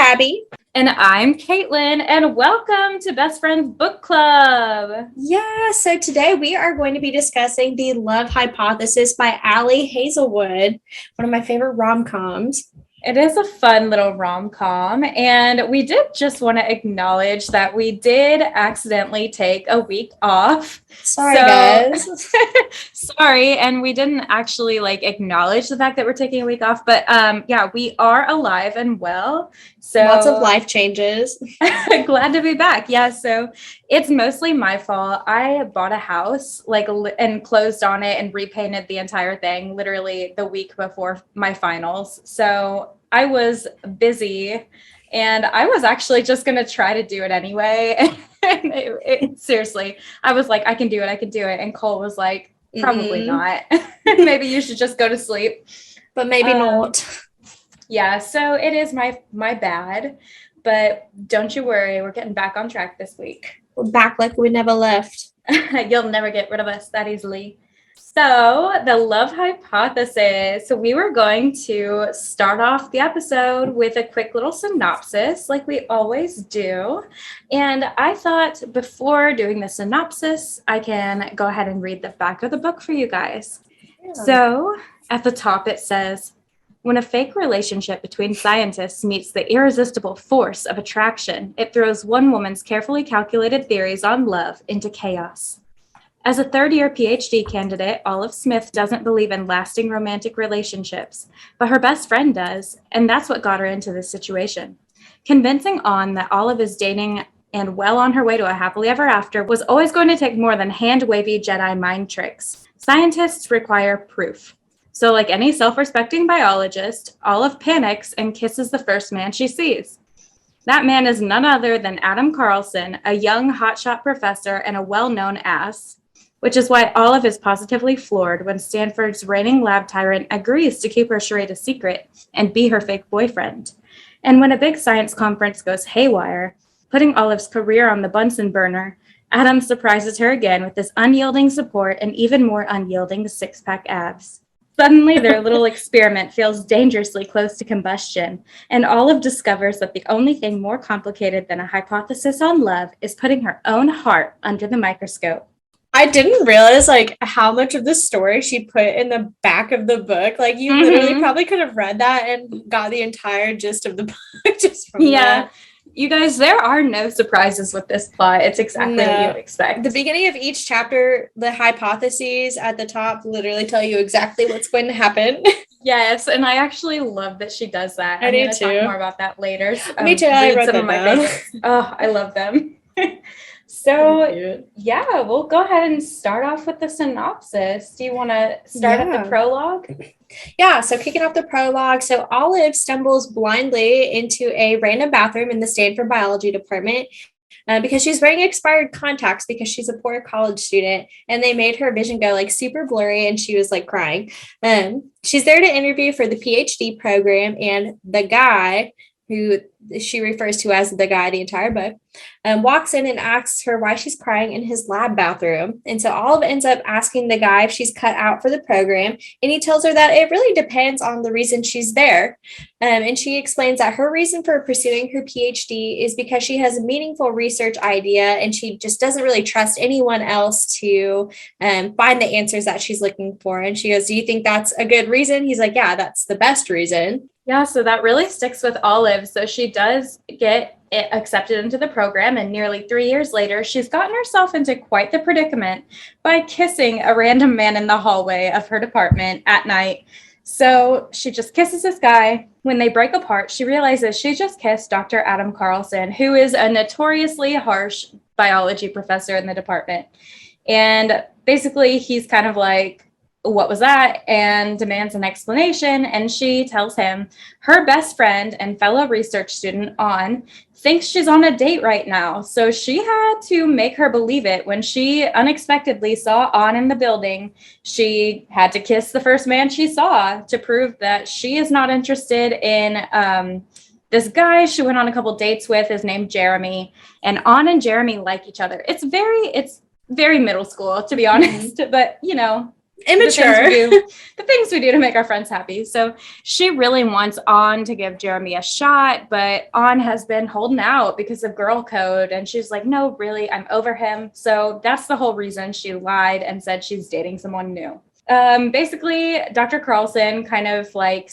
Abby. And I'm Caitlin, and welcome to Best Friends Book Club. Yeah, so today we are going to be discussing The Love Hypothesis by Ali Hazelwood, one of my favorite rom-coms. It is a fun little rom-com, and we did just want to acknowledge that we did accidentally take a week off. Sorry, guys. Sorry, and we didn't actually acknowledge the fact that we're taking a week off, but yeah, we are alive and well. So lots of life changes. Glad to be back. Yeah, so it's mostly my fault. I bought a house and closed on it and repainted the entire thing literally the week before my finals. So I was busy and I was actually just going to try to do it anyway. And seriously, I was like, I can do it. And Cole was like, probably not. Maybe you should just go to sleep. But maybe not. Yeah, so it is my bad. But don't you worry, we're getting back on track this week. We're back like we never left. You'll never get rid of us that easily. So, the love hypothesis. So, we were going to start off the episode with a quick little synopsis, like we always do. And I thought before doing the synopsis, I can go ahead and read the back of the book for you guys. Yeah. So, at the top, it says, when a fake relationship between scientists meets the irresistible force of attraction, it throws one woman's carefully calculated theories on love into chaos. As a third-year PhD candidate, Olive Smith doesn't believe in lasting romantic relationships, but her best friend does, and that's what got her into this situation. Convincing On that Olive is dating and well on her way to a happily ever after was always going to take more than hand-wavy Jedi mind tricks. Scientists require proof. So like any self-respecting biologist, Olive panics and kisses the first man she sees. That man is none other than Adam Carlson, a young hotshot professor and a well-known ass, which is why Olive is positively floored when Stanford's reigning lab tyrant agrees to keep her charade a secret and be her fake boyfriend. And when a big science conference goes haywire, putting Olive's career on the Bunsen burner, Adam surprises her again with his unyielding support and even more unyielding six-pack abs. Suddenly, their little experiment feels dangerously close to combustion, and Olive discovers that the only thing more complicated than a hypothesis on love is putting her own heart under the microscope. I didn't realize how much of the story she put in the back of the book. You literally probably could have read that and got the entire gist of the book just from that. You guys, there are no surprises with this plot. It's exactly what you would expect. The beginning of each chapter, the hypotheses at the top literally tell you exactly what's going to happen. Yes, and I actually love that she does that. I'm going to talk more about that later. Me too. I read some of my favorites. Oh, I love them. So, yeah, we'll go ahead and start off with the synopsis. Do you want to start at the prologue? Yeah, so kicking off the prologue. So Olive stumbles blindly into a random bathroom in the Stanford biology department because she's wearing expired contacts because she's a poor college student, and they made her vision go super blurry, and she was crying. She's there to interview for the PhD program, and the guy, who she refers to as the guy the entire book, walks in and asks her why she's crying in his lab bathroom. And so Olive ends up asking the guy if she's cut out for the program, and he tells her that it really depends on the reason she's there. And she explains that her reason for pursuing her PhD is because she has a meaningful research idea, and she just doesn't really trust anyone else to find the answers that she's looking for. And she goes, do you think that's a good reason? He's like, yeah, that's the best reason. Yeah, so that really sticks with Olive. So she does get accepted into the program, and nearly 3 years later, she's gotten herself into quite the predicament by kissing a random man in the hallway of her department at night. So she just kisses this guy. When they break apart, she realizes she just kissed Dr. Adam Carlson, who is a notoriously harsh biology professor in the department. And basically, he's kind of like, what was that? And demands an explanation. And she tells him her best friend and fellow research student, On, thinks she's on a date right now. So she had to make her believe it. When she unexpectedly saw On in the building, she had to kiss the first man she saw to prove that she is not interested in this guy she went on a couple dates with is named Jeremy. And On and Jeremy like each other. It's very middle school, to be honest. But, Immature. The things we do to make our friends happy. So she really wants On to give Jeremy a shot, but On has been holding out because of girl code. And she's like, no, really, I'm over him. So that's the whole reason she lied and said she's dating someone new. Basically, Dr. Carlson kind of like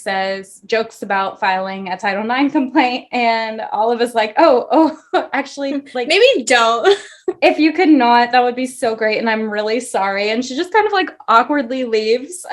jokes about filing a Title IX complaint, and Olive is like, oh, actually, like maybe don't. If you could not, that would be so great, and I'm really sorry. And she just kind of like awkwardly leaves.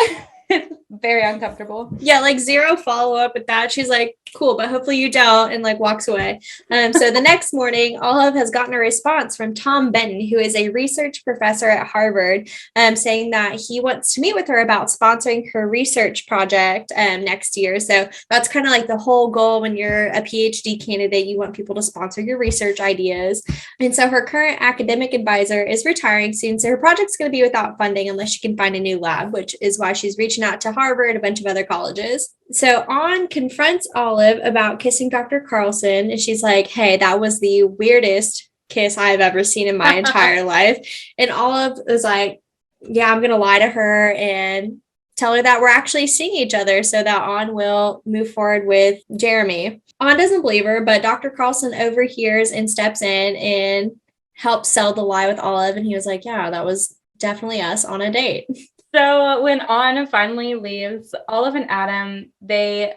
It's very uncomfortable. Yeah, like zero follow-up with that. She's like, cool, but hopefully you don't, and like walks away. So the next morning, Olive has gotten a response from Tom Benton, who is a research professor at Harvard, saying that he wants to meet with her about sponsoring her research project next year. So that's kind of like the whole goal when you're a PhD candidate, you want people to sponsor your research ideas. And so her current academic advisor is retiring soon, so her project's going to be without funding unless she can find a new lab, which is why she's reaching out to Harvard, a bunch of other colleges. So On confronts Olive about kissing Dr. Carlson, and she's like, hey, that was the weirdest kiss I've ever seen in my entire life. And Olive is like, yeah, I'm going to lie to her and tell her that we're actually seeing each other so that On will move forward with Jeremy. On doesn't believe her, but Dr. Carlson overhears and steps in and helps sell the lie with Olive. And he was like, yeah, that was definitely us on a date. So when On finally leaves, Olive and Adam, they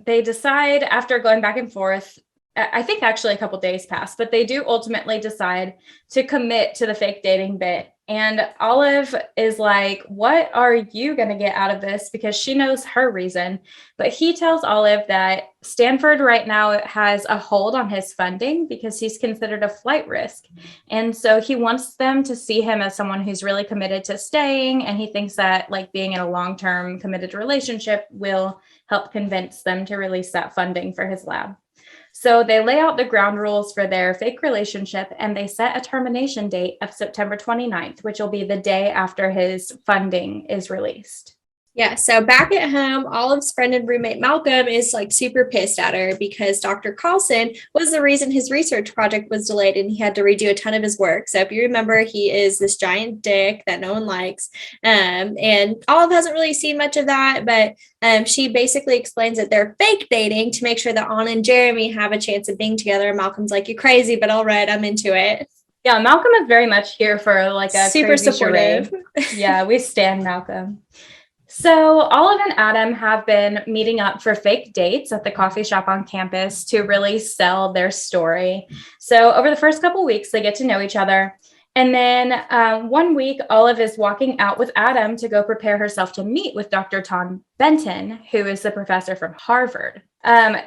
decide after going back and forth, I think actually a couple days passed, but they do ultimately decide to commit to the fake dating bit. And Olive is like, what are you going to get out of this? Because she knows her reason. But he tells Olive that Stanford right now has a hold on his funding because he's considered a flight risk. And so he wants them to see him as someone who's really committed to staying. And he thinks that like being in a long-term committed relationship will help convince them to release that funding for his lab. So they lay out the ground rules for their fake relationship, and they set a termination date of September 29th, which will be the day after his funding is released. Yeah, so back at home, Olive's friend and roommate Malcolm is like super pissed at her because Dr. Carlson was the reason his research project was delayed and he had to redo a ton of his work. So if you remember, he is this giant dick that no one likes. And Olive hasn't really seen much of that, but she basically explains that they're fake dating to make sure that On and Jeremy have a chance of being together. And Malcolm's like, you're crazy, but all right, I'm into it. Yeah, Malcolm is very much here for like a super supportive. Yeah, we stand Malcolm. So Olive and Adam have been meeting up for fake dates at the coffee shop on campus to really sell their story. So over the first couple of weeks, they get to know each other. And then one week, Olive is walking out with Adam to go prepare herself to meet with Dr. Tom Benton, who is the professor from Harvard.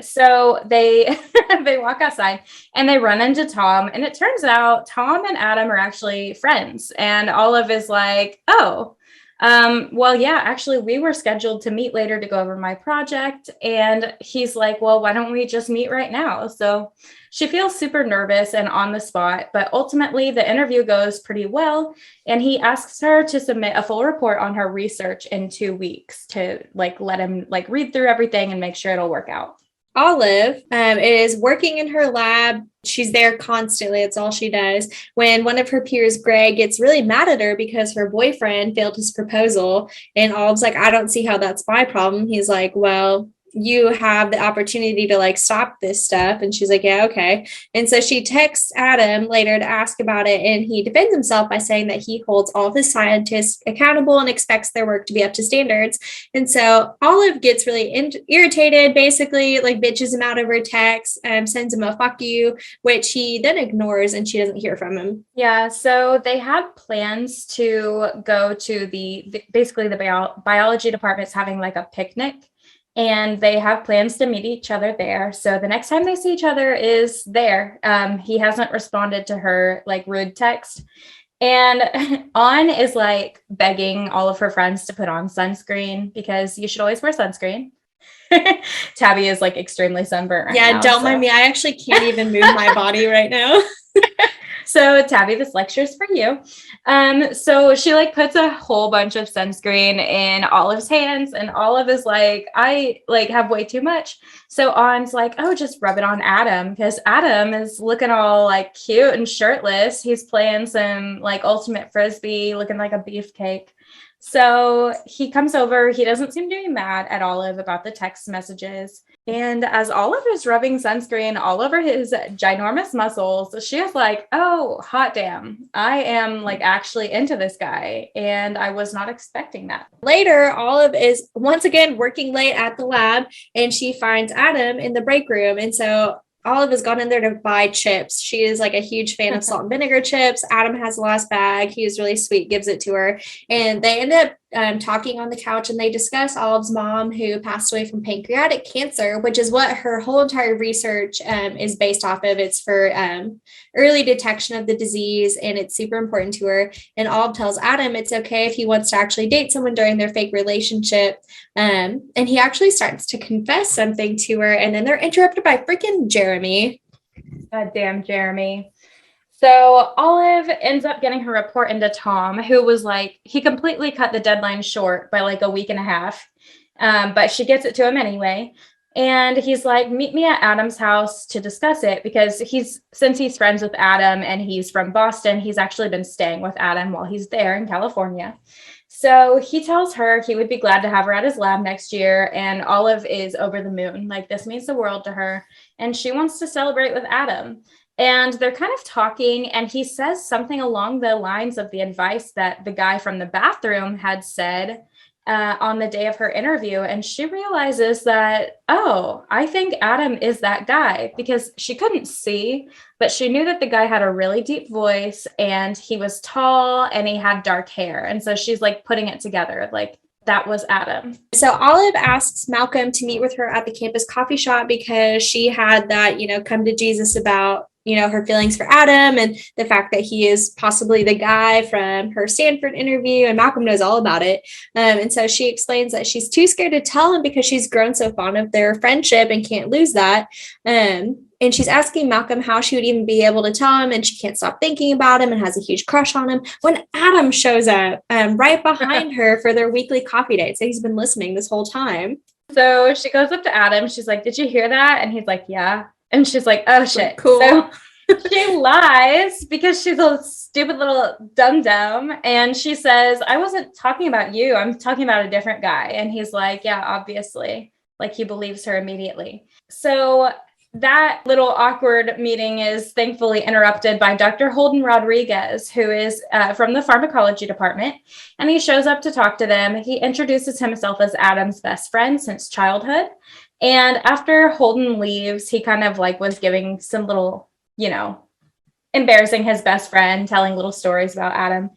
So they they walk outside and they run into Tom. And it turns out Tom and Adam are actually friends. And Olive is like, oh, well, yeah, actually, we were scheduled to meet later to go over my project. And he's like, well, why don't we just meet right now? So she feels super nervous and on the spot, but ultimately the interview goes pretty well. And he asks her to submit a full report on her research in 2 weeks to like let him like read through everything and make sure it'll work out. Olive is working in her lab. She's there constantly. It's all she does. When one of her peers, Greg, gets really mad at her because her boyfriend failed his proposal. And Olive's like, I don't see how that's my problem. He's like, well, you have the opportunity to like stop this stuff. And she's like, yeah, okay. And so she texts Adam later to ask about it. And he defends himself by saying that he holds all of his scientists accountable and expects their work to be up to standards. And so Olive gets really irritated, basically like bitches him out over text and sends him a fuck you, which he then ignores and she doesn't hear from him. Yeah. So they had plans to go to basically the biology department's having like a picnic. And they have plans to meet each other there. So the next time they see each other is there. He hasn't responded to her like rude text. And On is like begging all of her friends to put on sunscreen because you should always wear sunscreen. Tabby is like extremely sunburnt right now. Don't mind me. I actually can't even move my body right now. So Tabby, this lecture is for you. So she like puts a whole bunch of sunscreen in Olive's hands, and Olive is like, I like have way too much. So On's like, oh, just rub it on Adam because Adam is looking all like cute and shirtless. He's playing some like ultimate frisbee, looking like a beefcake. So he comes over. He doesn't seem to be mad at Olive about the text messages. And as Olive is rubbing sunscreen all over his ginormous muscles, she is like, oh, hot damn. I am like actually into this guy. And I was not expecting that. Later, Olive is once again working late at the lab and she finds Adam in the break room. And so Olive has gone in there to buy chips. She is like a huge fan of salt and vinegar chips. Adam has the last bag. He was really sweet, gives it to her. And they end up talking on the couch and they discuss Olive's mom who passed away from pancreatic cancer, which is what her whole entire research is based off of. It's for early detection of the disease and it's super important to her. And Olive tells Adam it's okay if he wants to actually date someone during their fake relationship. And he actually starts to confess something to her and then they're interrupted by freaking Jeremy. God damn Jeremy. So Olive ends up getting her report into Tom, who was like, he completely cut the deadline short by like a week and a half. But she gets it to him anyway. And he's like, meet me at Adam's house to discuss it because since he's friends with Adam and he's from Boston, he's actually been staying with Adam while he's there in California. So he tells her he would be glad to have her at his lab next year. And Olive is over the moon. Like, this means the world to her. And she wants to celebrate with Adam. And they're kind of talking, and he says something along the lines of the advice that the guy from the bathroom had said on the day of her interview. And she realizes that, oh, I think Adam is that guy, because she couldn't see, but she knew that the guy had a really deep voice and he was tall and he had dark hair. And so she's like putting it together, like, that was Adam. So Olive asks Malcolm to meet with her at the campus coffee shop because she had that, come to Jesus about, her feelings for Adam and the fact that he is possibly the guy from her Stanford interview, and Malcolm knows all about it. And so she explains that she's too scared to tell him because she's grown so fond of their friendship and can't lose that. And she's asking Malcolm how she would even be able to tell him, and she can't stop thinking about him and has a huge crush on him when Adam shows up right behind her for their weekly coffee date. So he's been listening this whole time. So she goes up to Adam. She's like, did you hear that? And he's like, yeah. And she's like, oh, shit. Cool. So she lies because she's a stupid little dum-dum. And she says, I wasn't talking about you. I'm talking about a different guy. And he's like, yeah, obviously. Like, he believes her immediately. So that little awkward meeting is thankfully interrupted by Dr. Holden Rodriguez, who is from the pharmacology department. And he shows up to talk to them. He introduces himself as Adam's best friend since childhood. And after Holden leaves, he kind of like was giving some little, embarrassing his best friend, telling little stories about Adam.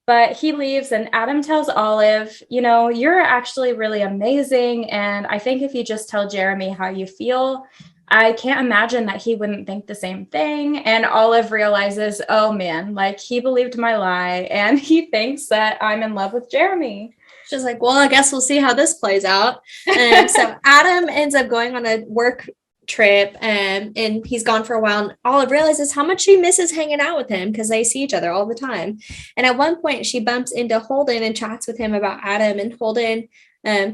But he leaves and Adam tells Olive, you're actually really amazing. And I think if you just tell Jeremy how you feel, I can't imagine that he wouldn't think the same thing. And Olive realizes, oh man, like, he believed my lie and he thinks that I'm in love with Jeremy. She's like, well, I guess we'll see how this plays out. And so Adam ends up going on a work trip and he's gone for a while. And Olive realizes how much she misses hanging out with him because they see each other all the time. And at one point she bumps into Holden and chats with him about Adam. And Holden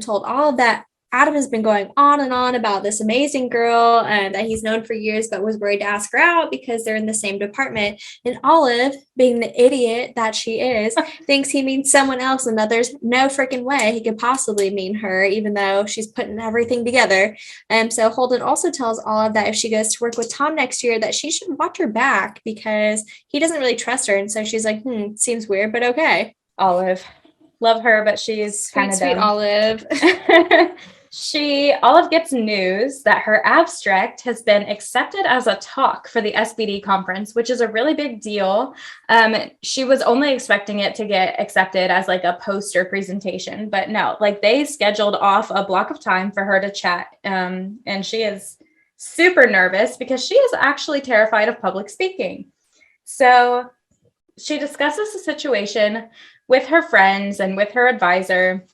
told Olive that Adam has been going on and on about this amazing girl and that he's known for years, but was worried to ask her out because they're in the same department. And Olive, being the idiot that she is, thinks he means someone else and that there's no freaking way he could possibly mean her, even though she's putting everything together. And so Holden also tells Olive that if she goes to work with Tom next year, that she should watch her back because he doesn't really trust her. And so she's like, seems weird, but okay. Olive. Love her, but she's kind of sweet dumb. Olive. Olive gets news that her abstract has been accepted as a talk for the SBD conference, which is a really big deal. She was only expecting it to get accepted as like a poster presentation, but no, like, they scheduled off a block of time for her to chat. And she is super nervous because she is actually terrified of public speaking. So she discusses the situation with her friends and with her advisor.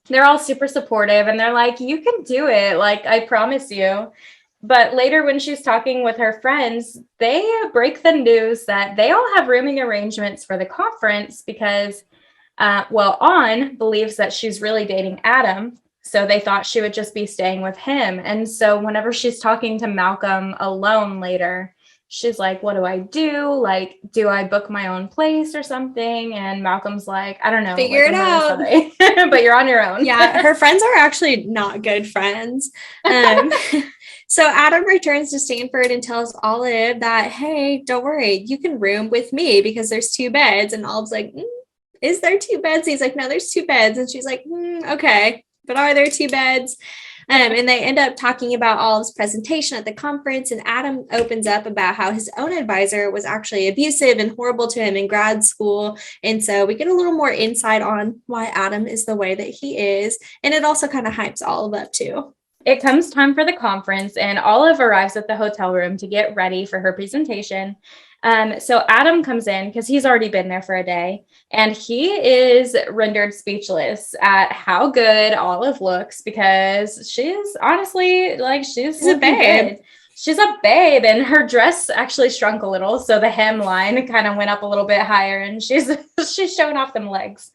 They're all super supportive and they're like, you can do it. Like, I promise you. But later when she's talking with her friends, they break the news that they all have rooming arrangements for the conference because, On believes that she's really dating Adam. So they thought she would just be staying with him. And so whenever she's talking to Malcolm alone later, she's like, what do I do? Like, do I book my own place or something? And Malcolm's like, I don't know. Figure like, it I'm really out. sorry, but you're on your own. Yeah, her friends are actually not good friends. Um, so Adam returns to Stanford and tells Olive that, hey, don't worry, you can room with me because there's 2 beds. And Olive's like, is there 2 beds? He's like, no, there's 2 beds. And she's like, okay, but are there 2 beds? And they end up talking about Olive's presentation at the conference. And Adam opens up about how his own advisor was actually abusive and horrible to him in grad school. And so we get a little more insight on why Adam is the way that he is. And it also kind of hypes Olive up too. It comes time for the conference, and Olive arrives at the hotel room to get ready for her presentation. So Adam comes in because he's already been there for a day, and he is rendered speechless at how good Olive looks because she's honestly like she's a babe. Good. She's a babe, and her dress actually shrunk a little, so the hemline kind of went up a little bit higher, and she's showing off them legs.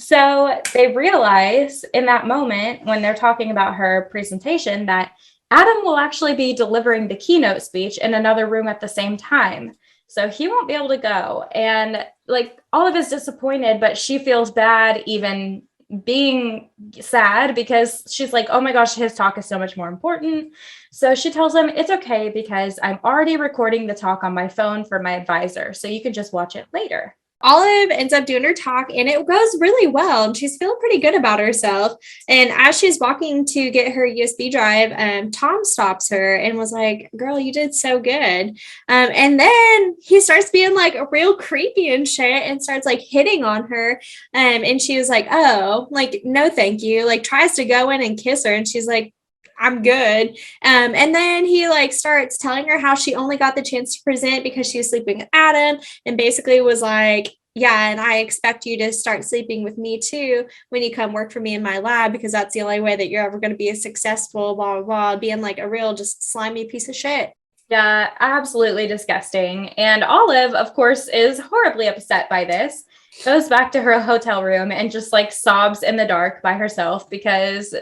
So they realize in that moment when they're talking about her presentation that Adam will actually be delivering the keynote speech in another room at the same time. So he won't be able to go. And like Olive is disappointed, but she feels bad even being sad because she's like, oh my gosh, his talk is so much more important. So she tells him it's okay because I'm already recording the talk on my phone for my advisor. So you can just watch it later. Olive ends up doing her talk and it goes really well. And she's feeling pretty good about herself. And as she's walking to get her USB drive, Tom stops her and was like, girl, you did so good. And then he starts being like real creepy and shit and starts like hitting on her. And she was like, oh, like, no, thank you. Like tries to go in and kiss her. And she's like, I'm good. And then he like starts telling her how she only got the chance to present because she was sleeping with Adam and basically was like, yeah, and I expect you to start sleeping with me too when you come work for me in my lab because that's the only way that you're ever going to be successful, blah, blah, blah, being like a real just slimy piece of shit. Yeah, absolutely disgusting. And Olive, of course, is horribly upset by this, goes back to her hotel room and just like sobs in the dark by herself because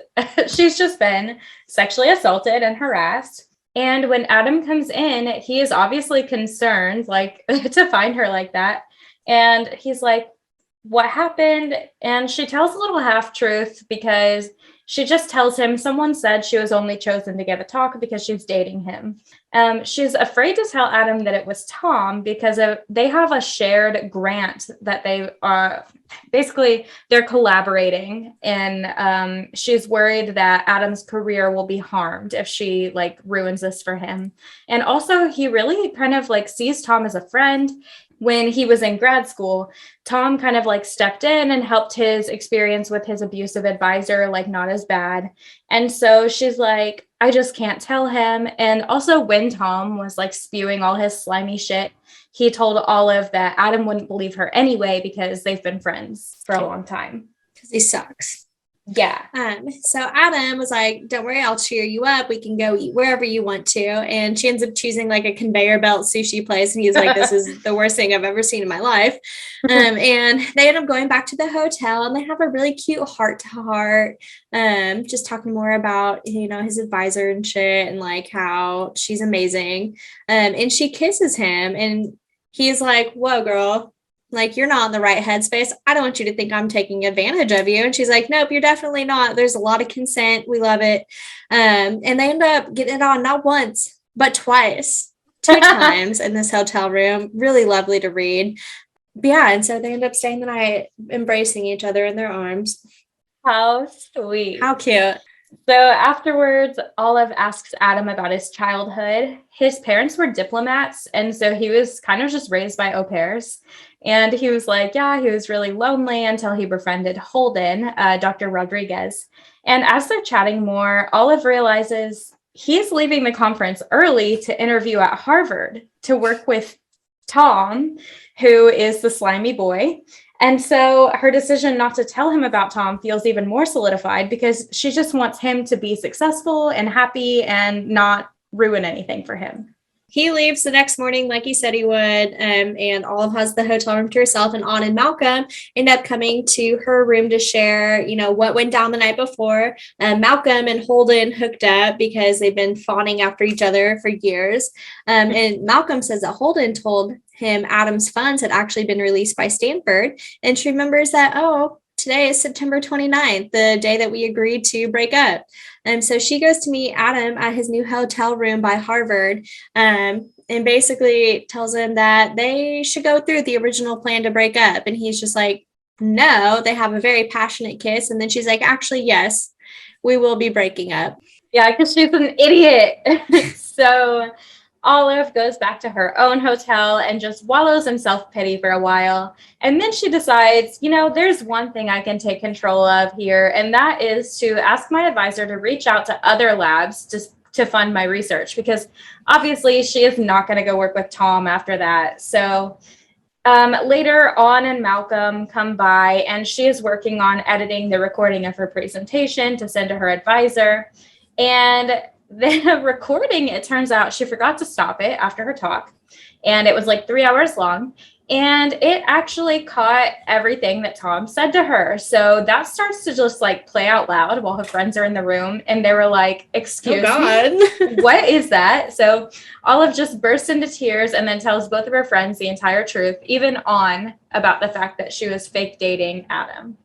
she's just been sexually assaulted and harassed. And when Adam comes in, he is obviously concerned, like to find her like that. And he's like, what happened? And she tells a little half truth because she just tells him someone said she was only chosen to give a talk because she's dating him. She's afraid to tell Adam that it was Tom because they have a shared grant that they are basically they're collaborating. And she's worried that Adam's career will be harmed if she like ruins this for him. And also he really kind of like sees Tom as a friend. When he was in grad school, Tom kind of like stepped in and helped his experience with his abusive advisor, like not as bad. And so she's like, I just can't tell him. And also when Tom was like spewing all his slimy shit, he told Olive that Adam wouldn't believe her anyway because they've been friends for a long time. Because he sucks. Yeah. So Adam was like, don't worry, I'll cheer you up. We can go eat wherever you want to. And she ends up choosing like a conveyor belt sushi place. And he's like, this is the worst thing I've ever seen in my life. And they end up going back to the hotel and they have a really cute heart to heart. Just talking more about, you know, his advisor and shit and like how she's amazing. And she kisses him and he's like, whoa, girl. Like, you're not in the right headspace. I don't want you to think I'm taking advantage of you. And she's like, nope, you're definitely not. There's a lot of consent. We love it. And they end up getting it on not once, but twice, 2 times in this hotel room. Really lovely to read. But yeah. And so they end up staying the night, embracing each other in their arms. How sweet. How cute. So afterwards, Olive asks Adam about his childhood. His parents were diplomats, and so he was kind of just raised by au pairs. And he was like, yeah, he was really lonely until he befriended Holden, Dr. Rodriguez. And as they're chatting more, Olive realizes he's leaving the conference early to interview at Harvard to work with Tom, who is the slimy boy. And so her decision not to tell him about Tom feels even more solidified because she just wants him to be successful and happy and not ruin anything for him. he leaves the next morning like he said he would, and Olive has the hotel room to herself, and Anna and Malcolm end up coming to her room to share, what went down the night before. Malcolm and Holden hooked up because they've been fawning after each other for years. And Malcolm says that Holden told him Adam's funds had actually been released by Stanford. And she remembers that, today is September 29th, the day that we agreed to break up. And so she goes to meet Adam at his new hotel room by Harvard, and basically tells him that they should go through the original plan to break up. And he's just like, no, they have a very passionate kiss. And then she's like, actually, yes, we will be breaking up. Yeah, because she's an idiot. So Olive goes back to her own hotel and just wallows in self-pity for a while. And then she decides, there's one thing I can take control of here, and that is to ask my advisor to reach out to other labs to fund my research, because obviously she is not going to go work with Tom after that. So later on, and Malcolm come by, and she is working on editing the recording of her presentation to send to her advisor. And the recording, it turns out she forgot to stop it after her talk, and it was like 3 hours long, and it actually caught everything that Tom said to her. So that starts to just like play out loud while her friends are in the room, and they were like, excuse me, what is that? So Olive just bursts into tears and then tells both of her friends the entire truth, even on about the fact that she was fake dating Adam.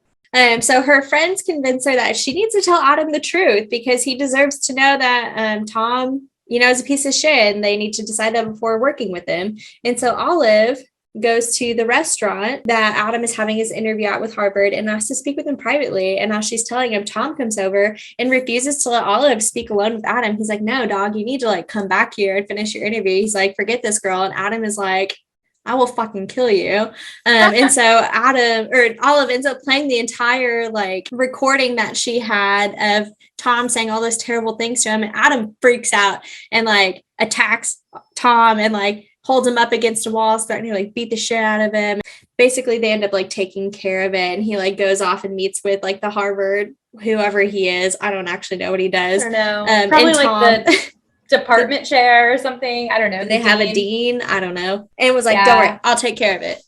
So her friends convince her that she needs to tell Adam the truth because he deserves to know that Tom, is a piece of shit, and they need to decide that before working with him. And so Olive goes to the restaurant that Adam is having his interview at with Harvard and asks to speak with him privately. And as she's telling him, Tom comes over and refuses to let Olive speak alone with Adam. He's like, no, dog, you need to like come back here and finish your interview. He's like, forget this girl. And Adam is like, I will fucking kill you. And so Olive ends up playing the entire like recording that she had of Tom saying all those terrible things to him. And Adam freaks out and like attacks Tom and like holds him up against a wall, starting to like beat the shit out of him. Basically, they end up like taking care of it. And he like goes off and meets with like the Harvard, whoever he is. I don't actually know what he does. I don't know. Probably like Tom, the department chair or something. I don't know. They have a dean. I don't know. And was like, don't worry, I'll take care of it.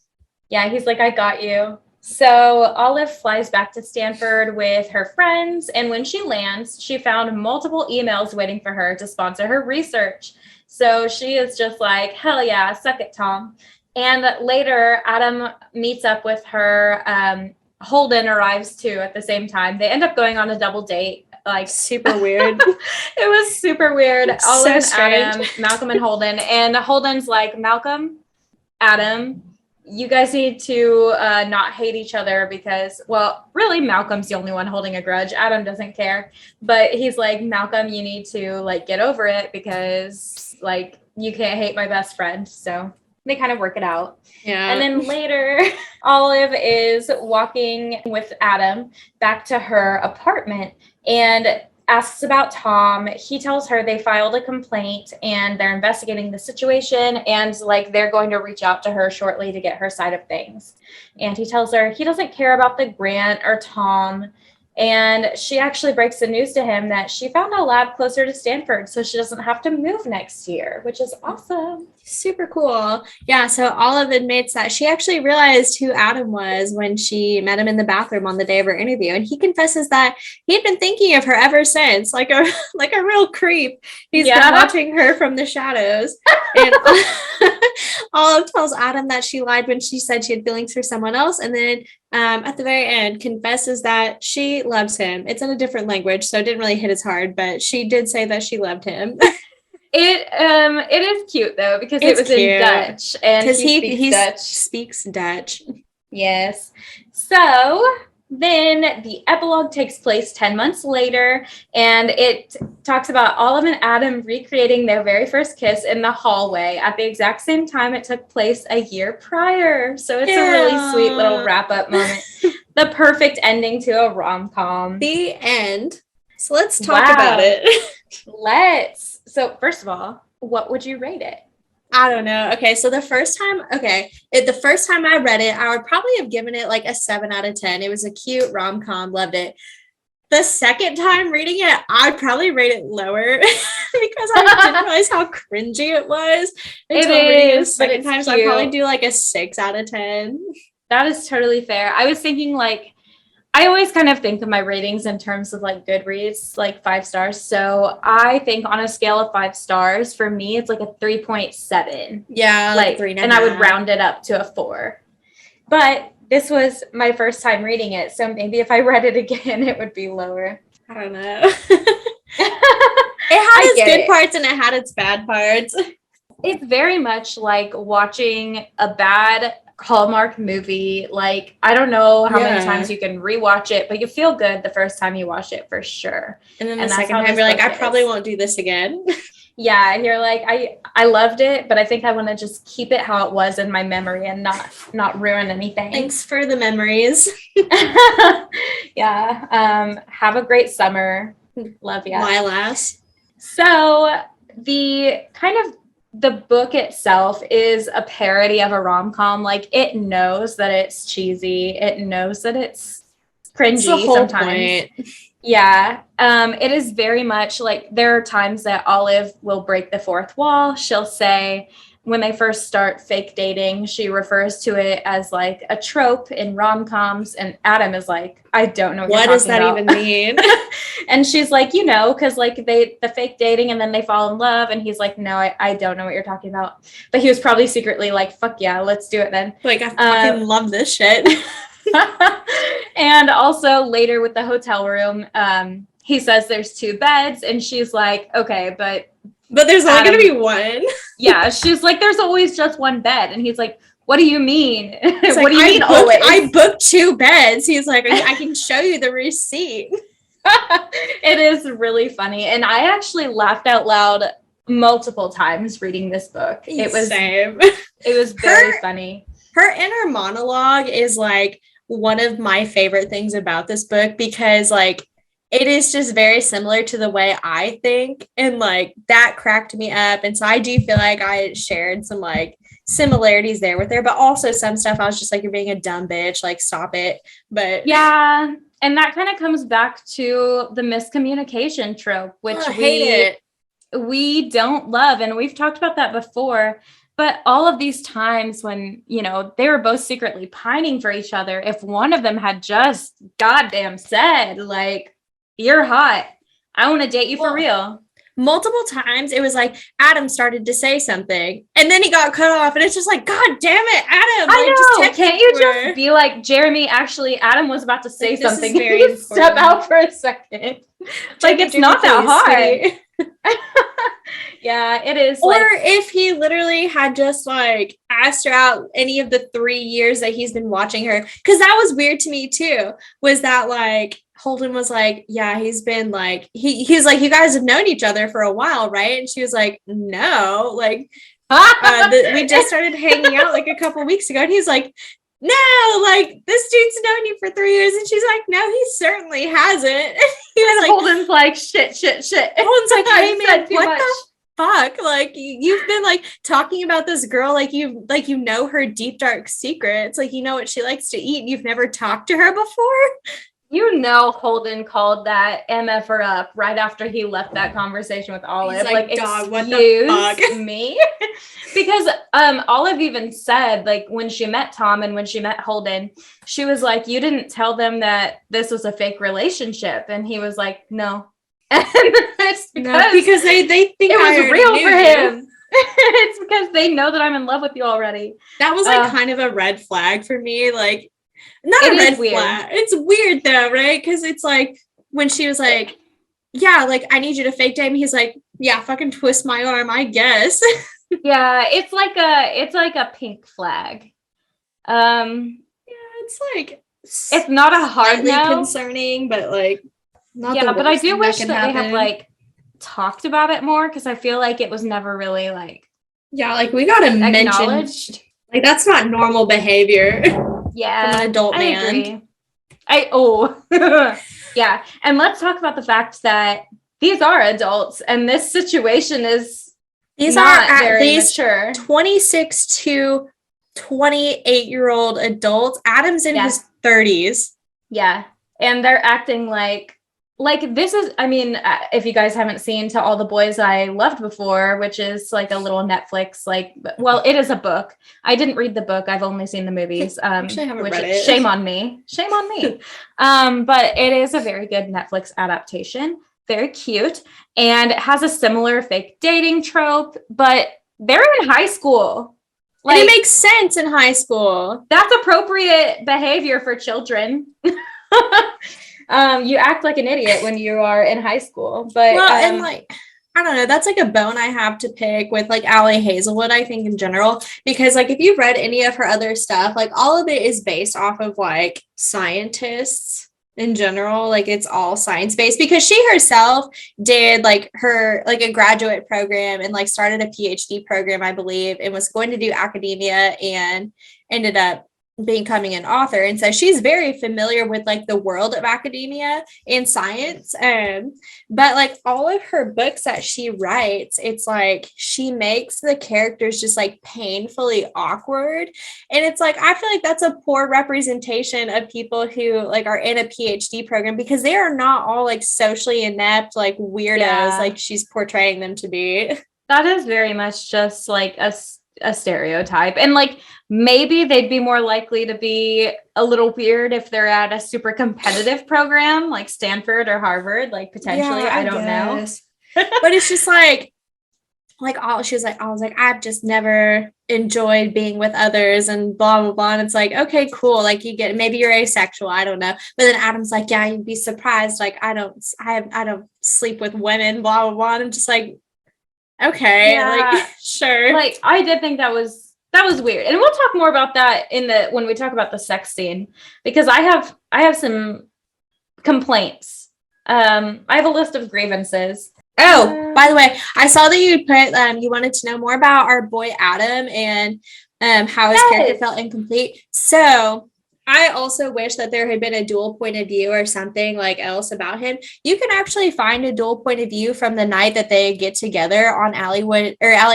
Yeah, he's like, I got you. So Olive flies back to Stanford with her friends. And when she lands, she found multiple emails waiting for her to sponsor her research. So she is just like, hell yeah, suck it, Tom. And later, Adam meets up with her. Holden arrives too at the same time. They end up going on a double date. Like super weird. It was super weird. So strange. Adam, Malcolm and Holden. And Holden's like, Malcolm, Adam, you guys need to not hate each other because, well, really Malcolm's the only one holding a grudge. Adam doesn't care. But he's like, Malcolm, you need to like get over it because like you can't hate my best friend. So they kind of work it out. Yeah. And then later, Olive is walking with Adam back to her apartment and asks about Tom. He tells her they filed a complaint and they're investigating the situation and like they're going to reach out to her shortly to get her side of things. And he tells her he doesn't care about the grant or Tom. And she actually breaks the news to him that she found a lab closer to Stanford so she doesn't have to move next year, which is awesome. Super cool. Yeah, so Olive admits that she actually realized who Adam was when she met him in the bathroom on the day of her interview. And he confesses that he had been thinking of her ever since, like a real creep. He's been watching her from the shadows. And Olive tells Adam that she lied when she said she had feelings for someone else. And then at the very end confesses that she loves him. It's in a different language, so it didn't really hit as hard, but she did say that she loved him. It is cute though because it was cute. In Dutch and he speaks Dutch. Yes. So then the epilogue takes place 10 months later, and it talks about Olive and Adam recreating their very first kiss in the hallway at the exact same time it took place a year prior. So it's a really sweet little wrap-up moment. The perfect ending to a rom-com. The end. So let's talk about it. So first of all, what would you rate it? I don't know. Okay, so the first time I read it, I would probably have given it like a 7 out of 10. It was a cute rom-com, loved it. The second time reading it, I'd probably rate it lower because I didn't realize how cringy it was until reading it a second time. So I'd probably do like a 6 out of 10. That is totally fair. I was thinking like, I always kind of think of my ratings in terms of like Goodreads, like 5 stars. So I think on a scale of 5 stars, for me, it's like a 3.7. Yeah, like 3.5. And I would round it up to a 4. But this was my first time reading it. So maybe if I read it again, it would be lower. I don't know. It had its good parts and it had its bad parts. It's very much like watching a bad Hallmark movie. Like, I don't know how many times you can rewatch it, but you feel good the first time you watch it for sure. And then the second time you're like, I probably won't do this again. Yeah, and you're like, I loved it, but I think I want to just keep it how it was in my memory and not ruin anything. Thanks for the memories. Yeah. Have a great summer. Love ya. My last. So the book itself is a parody of a rom-com. Like, it knows that it's cheesy. It knows that it's cringy sometimes. Point. Yeah. It is very much like, there are times that Olive will break the fourth wall. She'll say, when they first start fake dating, she refers to it as like a trope in rom-coms. And Adam is like, I don't know what does that even mean? And she's like, because like the fake dating and then they fall in love. And he's like, no, I don't know what you're talking about. But he was probably secretly like, fuck yeah, let's do it then. Like, I fucking love this shit. And also later with the hotel room, he says there's 2 beds and she's like, okay, but there's only going to be one. Yeah, she's like, there's always just 1 bed. And he's like, what do you mean? What do you mean always? I booked 2 beds. He's like, I can show you the receipt. It is really funny. And I actually laughed out loud multiple times reading this book. Same. It was very funny. Her inner monologue is like one of my favorite things about this book, because like it is just very similar to the way I think, and like that cracked me up. And so I do feel like I shared some like similarities there with her, but also some stuff I was just like, you're being a dumb bitch, like stop it. But yeah, and that kind of comes back to the miscommunication trope, which we don't love, and we've talked about that before. But all of these times when, they were both secretly pining for each other, if one of them had just goddamn said, like, you're hot, I want to date you for real. Multiple times it was like Adam started to say something and then he got cut off, and it's just like, God damn it, Adam. I know. Can't you just be like, Jeremy, actually, Adam was about to say something. Very step out for a second. Like, it's not that hard. Yeah, it is. Or if he literally had just like asked her out any of the 3 years that he's been watching her, because that was weird to me too, was that like Holden was like, yeah, he's been like, he's like, you guys have known each other for a while, right? And she was like, no, like we just started hanging out like a couple weeks ago. And he's like, no, like this dude's known you for 3 years. And she's like, no, he certainly hasn't. He was like, Holden's like, shit. Holden's like, hey man, what the fuck? Like, you've been like talking about this girl like you know her deep dark secrets, like you know what she likes to eat, and you've never talked to her before. Holden called that MFer up right after he left that conversation with Olive. He's like, dog, what the fuck? Me? Because Olive even said, like, when she met Tom and when she met Holden, she was like, you didn't tell them that this was a fake relationship. And he was like, no. And it's because they think it was real for him. It's because they know that I'm in love with you already. That was like kind of a red flag for me. Like, not a red flag. It's weird though, right? Because it's like when she was like, yeah, like I need you to fake date me. He's like, yeah, fucking twist my arm, I guess. Yeah, it's like a pink flag. Yeah, it's like it's not a hard no. Concerning, but like not. Yeah, but I do wish that they had like talked about it more, because I feel like it was never really like. Yeah, like we gotta mention, like that's not normal behavior. Yeah, from an adult man. Yeah, and let's talk about the fact that these are adults, and this situation is not very mature. 26 to 28-year-old adults. Adam's in his 30s. Yeah, and they're acting like like this is, I mean, if you guys haven't seen To All the Boys I Loved Before, which is like a little Netflix, like, well, it is a book. I didn't read the book. I've only seen the movies. Actually, I haven't Which read it. shame on me. Shame on me. But it is a very good Netflix adaptation. Very cute. And it has a similar fake dating trope, but they're in high school. Like, and it makes sense in high school. That's appropriate behavior for children. You act like an idiot when you are in high school, but well, and like, I don't know, that's like a bone I have to pick with like Ali Hazelwood, I think in general, because like if you've read any of her other stuff, like all of it is based off of like scientists in general, like it's all science based because she herself did like her like a graduate program and like started a PhD program, I believe, and was going to do academia and ended up becoming an author. And so she's very familiar with like the world of academia and science. But like all of her books that she writes, it's like she makes the characters just like painfully awkward. And it's like, I feel like that's a poor representation of people who like are in a PhD program because they are not all like socially inept, like weirdos, like she's portraying them to be. That is very much just like a stereotype. And like maybe they'd be more likely to be a little weird if they're at a super competitive program like Stanford or Harvard, like potentially. I don't know. But it's just like she was like, I was like, I've just never enjoyed being with others and blah blah blah. And it's like, okay, cool. Like you get maybe you're asexual, I don't know. But then Adam's like, yeah, you'd be surprised. Like I don't sleep with women, blah blah blah. And I'm just like, okay, like sure. Like I did think that was weird. And we'll talk more about that when we talk about the sex scene, because I have some complaints. I have a list of grievances. Oh, by the way, I saw that you put you wanted to know more about our boy Adam and how his character felt incomplete. So I also wish that there had been a dual point of view or something like else about him. You can actually find a dual point of view from the night that they get together on Ali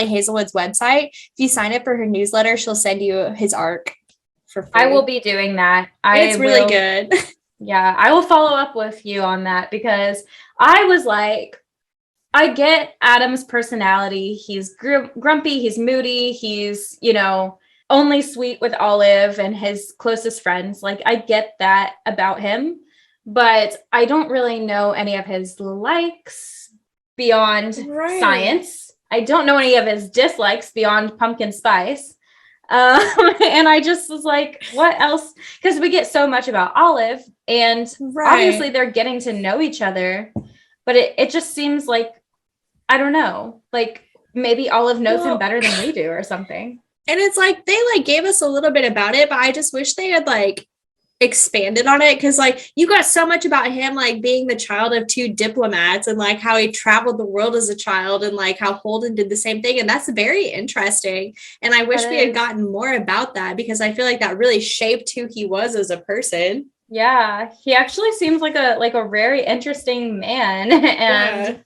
Hazelwood's website. If you sign up for her newsletter, she'll send you his arc for free. I will be doing that. It's really good. Yeah, I will follow up with you on that because I was like, I get Adam's personality. He's grumpy, he's moody, he's, only sweet with Olive and his closest friends. Like I get that about him, but I don't really know any of his likes beyond science. I don't know any of his dislikes beyond pumpkin spice. And I just was like, what else? Because we get so much about Olive and obviously they're getting to know each other, but it just seems like, I don't know, like maybe Olive knows him better than we do or something. And it's like they like gave us a little bit about it, but I just wish they had like expanded on it because like you got so much about him like being the child of two diplomats and like how he traveled the world as a child and like how Holden did the same thing, and that's very interesting. And I wish we had gotten more about that because I feel like that really shaped who he was as a person. Yeah, he actually seems like a very interesting man. And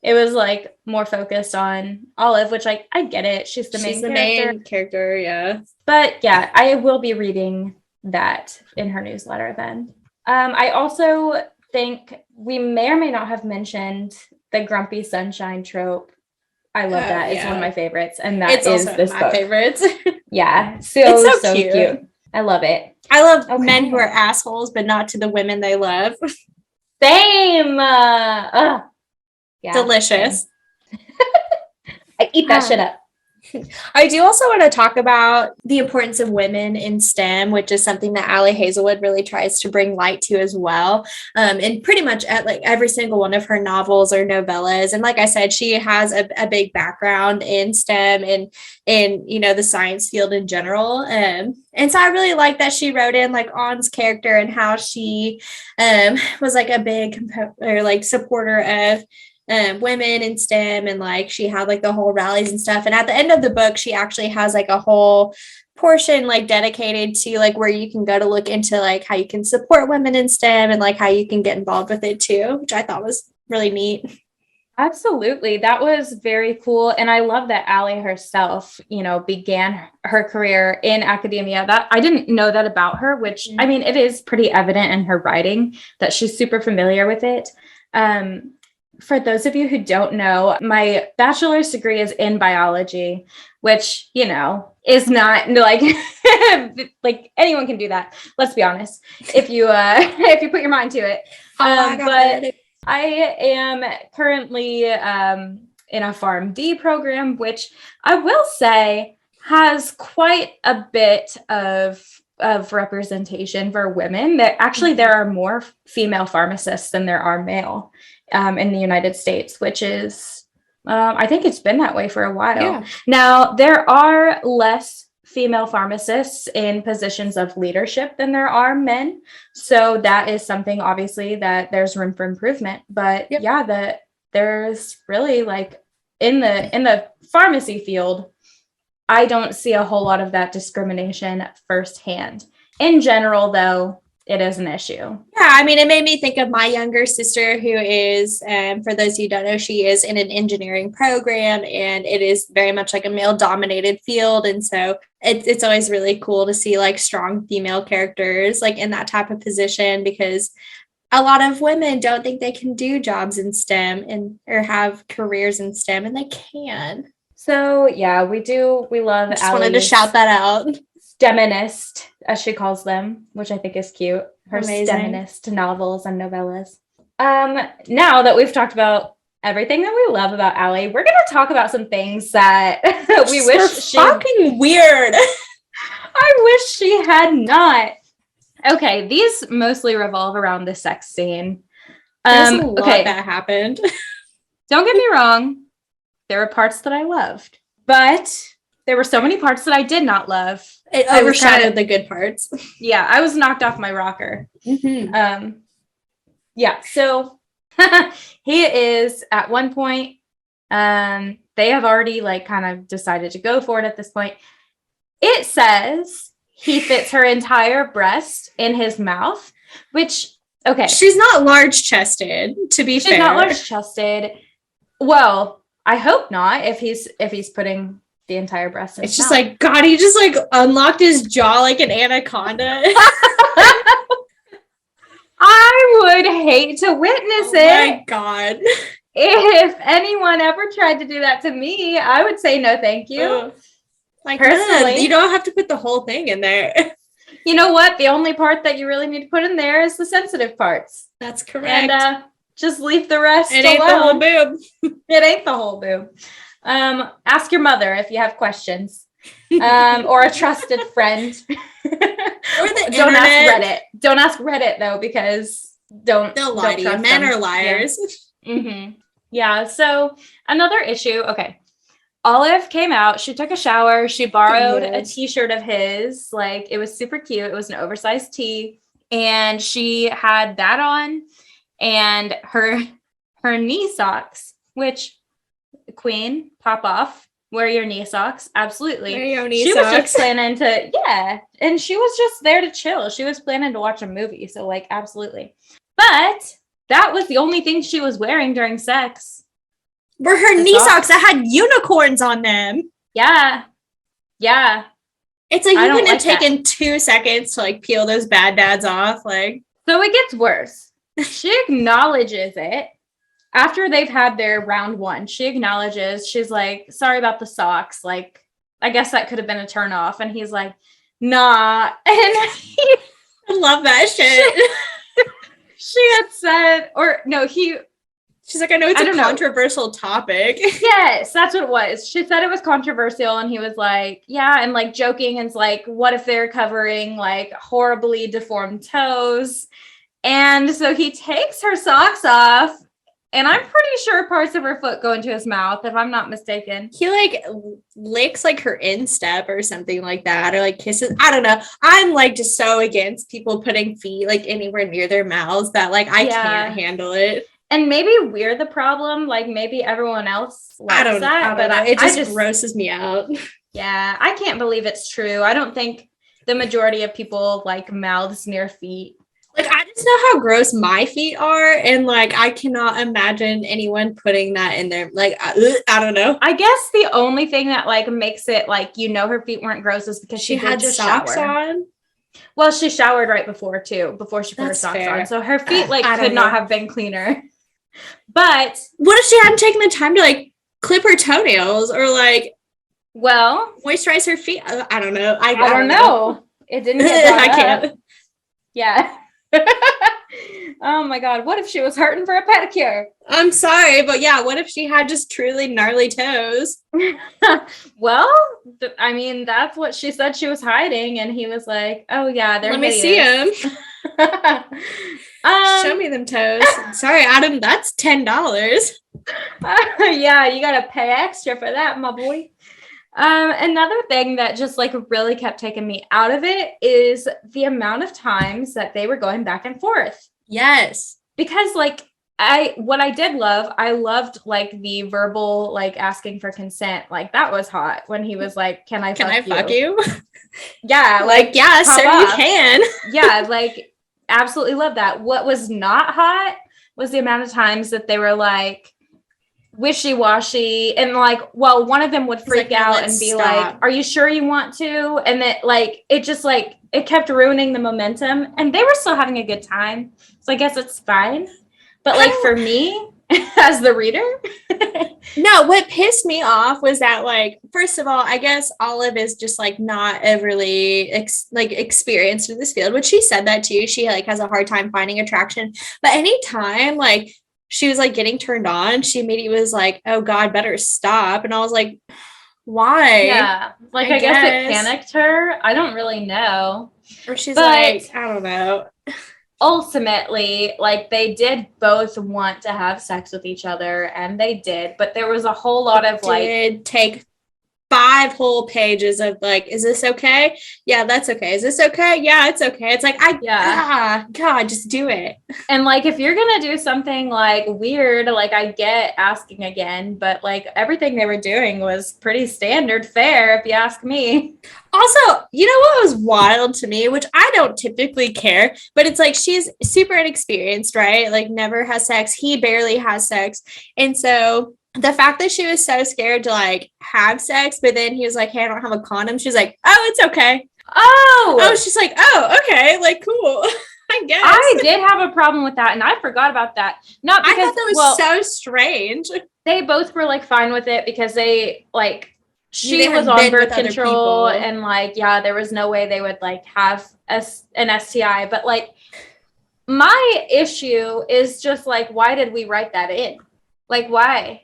it was like more focused on Olive, which I get it. She's the main character. Yeah. But yeah, I will be reading that in her newsletter then. I also think we may or may not have mentioned the grumpy sunshine trope. I love that. It's one of my favorites. And that is this book. Favorites. Yeah. So cute. I love it. I love men who are assholes, but not to the women they love. Same. Yeah, delicious. I eat that shit up. I do also want to talk about the importance of women in STEM, which is something that Ali Hazelwood really tries to bring light to as well. And pretty much at like every single one of her novels or novellas. And like I said, she has a big background in STEM and in, the science field in general. And so I really like that she wrote in like On's character and how she was like a big supporter of women in STEM, and like she had like the whole rallies and stuff. And at the end of the book, she actually has like a whole portion like dedicated to like where you can go to look into like how you can support women in STEM and like how you can get involved with it too, which I thought was really neat. Absolutely. That was very cool. And I love that Ali herself, began her career in academia. That I didn't know that about her, which I mean, it is pretty evident in her writing that she's super familiar with it. For those of you who don't know, my bachelor's degree is in biology, which, you know, is not like like anyone can do that. Let's be honest. If you if you put your mind to it. But I am currently in a PharmD program, which I will say has quite a bit of representation for women. That actually there are more female pharmacists than there are male in the United States, which is I think it's been that way for a while. Yeah. Now there are less female pharmacists in positions of leadership than there are men, so that is something obviously that there's room for improvement. But yeah, that there's really like in the pharmacy field, I don't see a whole lot of that discrimination firsthand. In general, though, it is an issue. Yeah, I mean, it made me think of my younger sister, who is, for those who don't know, she is in an engineering program, and it is very much like a male-dominated field. And so it's always really cool to see like strong female characters like in that type of position, because a lot of women don't think they can do jobs in STEM and or have careers in STEM, and they can. So yeah, we love Just wanted to shout that out. STEMinist, as she calls them, which I think is cute. Her Amazing. STEMinist novels and novellas. Now that we've talked about everything that we love about Ali, we're gonna talk about some things that we wish she fucking weird. I wish she had not. Okay, these mostly revolve around the sex scene. There's a lot that happened. Don't get me wrong. There were parts that I loved, but there were so many parts that I did not love. It overshadowed the good parts. Yeah, I was knocked off my rocker. Mm-hmm. Yeah, so he is at one point, they have already like kind of decided to go for it at this point. It says he fits her entire breast in his mouth, which, okay. She's not large-chested, to be fair. She's not large-chested. Well, I hope not, if he's putting the entire breast in his mouth. It's just like, God, he just like unlocked his jaw like an anaconda. I would hate to witness it. Oh my God. If anyone ever tried to do that to me, I would say no thank you. Like, personally, you don't have to put the whole thing in there. You know what? The only part that you really need to put in there is the sensitive parts. That's correct. And just leave the rest alone. It ain't the whole boob. It ain't the whole boob. Ask your mother if you have questions. Or a trusted friend. Or the Don't internet. ask Reddit. Don't ask Reddit though, because they'll lie to you. Men are liars. Yeah. Mm-hmm. Yeah. So another issue. Okay. Olive came out. She took a shower. She borrowed a t-shirt of his. Like, it was super cute. It was an oversized tee, and she had that on, and her knee socks. Which, queen, pop off. Wear your knee socks. Absolutely. Wear your knee socks. Was just planning to, yeah. And she was just there to chill. She was planning to watch a movie. So, like, absolutely. But that was the only thing she was wearing during sex. Were her knee socks that had unicorns on them. Yeah. Yeah. It's like, you couldn't have taken 2 seconds to like peel those bad dads off. Like, so it gets worse. She acknowledges it. After they've had their round one, she acknowledges, she's like, sorry about the socks. Like, I guess that could have been a turn off. And he's like, nah. And I love that shit. She had said, or no, she's like, I know it's a controversial topic. Yes, that's what it was. She said it was controversial, and he was like, yeah, and like joking, and it's like, what if they're covering like horribly deformed toes? And so he takes her socks off, and I'm pretty sure parts of her foot go into his mouth, if I'm not mistaken. He like licks like her instep or something like that, or like kisses. I don't know. I'm like just so against people putting feet like anywhere near their mouths that like I can't handle it. And maybe we're the problem. Like, maybe everyone else likes I don't know. It just grosses me out. Yeah, I can't believe it's true. I don't think the majority of people like mouths near feet. Like, I just know how gross my feet are, and like I cannot imagine anyone putting that in there. Like, I don't know. I guess the only thing that like makes it like, you know, her feet weren't gross is because she had just socks shower. On. Well, she showered right before she put her socks on, so her feet like could not have been cleaner. But what if she hadn't taken the time to like clip her toenails or like well, moisturize her feet? I don't know. I don't know. It didn't get brought I up. can't. Yeah. Oh my God. What if she was hurting for a pedicure? I'm sorry, but yeah, what if she had just truly gnarly toes? Well, I mean, that's what she said she was hiding. And he was like, oh, yeah, they're Let me see them. Show me them toes. Sorry, Adam, that's $10. Yeah, you got to pay extra for that, my boy. Another thing that just like really kept taking me out of it is the amount of times that they were going back and forth. Yes. Because like what I did love, I loved like the verbal, like asking for consent. Like that was hot when he was like, can I fuck you? Yeah. Like, yeah, sir, you can. Yeah. Like absolutely love that. What was not hot was the amount of times that they were like, wishy-washy and like, well, one of them would freak out and be like, are you sure you want to? And then like it just like it kept ruining the momentum, and they were still having a good time, so I guess it's fine. But like for me as the reader, no, what pissed me off was that like, first of all, I guess Olive is just like not overly experienced in this field, which she said that too. She like has a hard time finding attraction, but anytime like she was like getting turned on, she immediately was like, oh God, better stop. And I was like, why? Yeah. Like I guess it panicked her. I don't really know. Or she's like, I don't know. Ultimately, like they did both want to have sex with each other, and they did, but there was a whole lot of like take 5 whole pages of like, is this okay? Yeah, that's okay. Is this okay? Yeah, it's okay. It's like, God, just do it. And like, if you're going to do something like weird, like I get asking again, but like everything they were doing was pretty standard fare, if you ask me. Also, you know what was wild to me, which I don't typically care, but it's like she's super inexperienced, right? Like never has sex. He barely has sex. And so the fact that she was so scared to like have sex, but then he was like, hey, I don't have a condom. She's like, oh, it's okay. Oh, she's like, oh, okay. Like, cool. I guess. I did have a problem with that, and I forgot about that. Not because I thought that was so strange. They both were like fine with it because they like she was on birth control, and like, yeah, there was no way they would like have an STI. But like my issue is just like, why did we write that in? Like, why?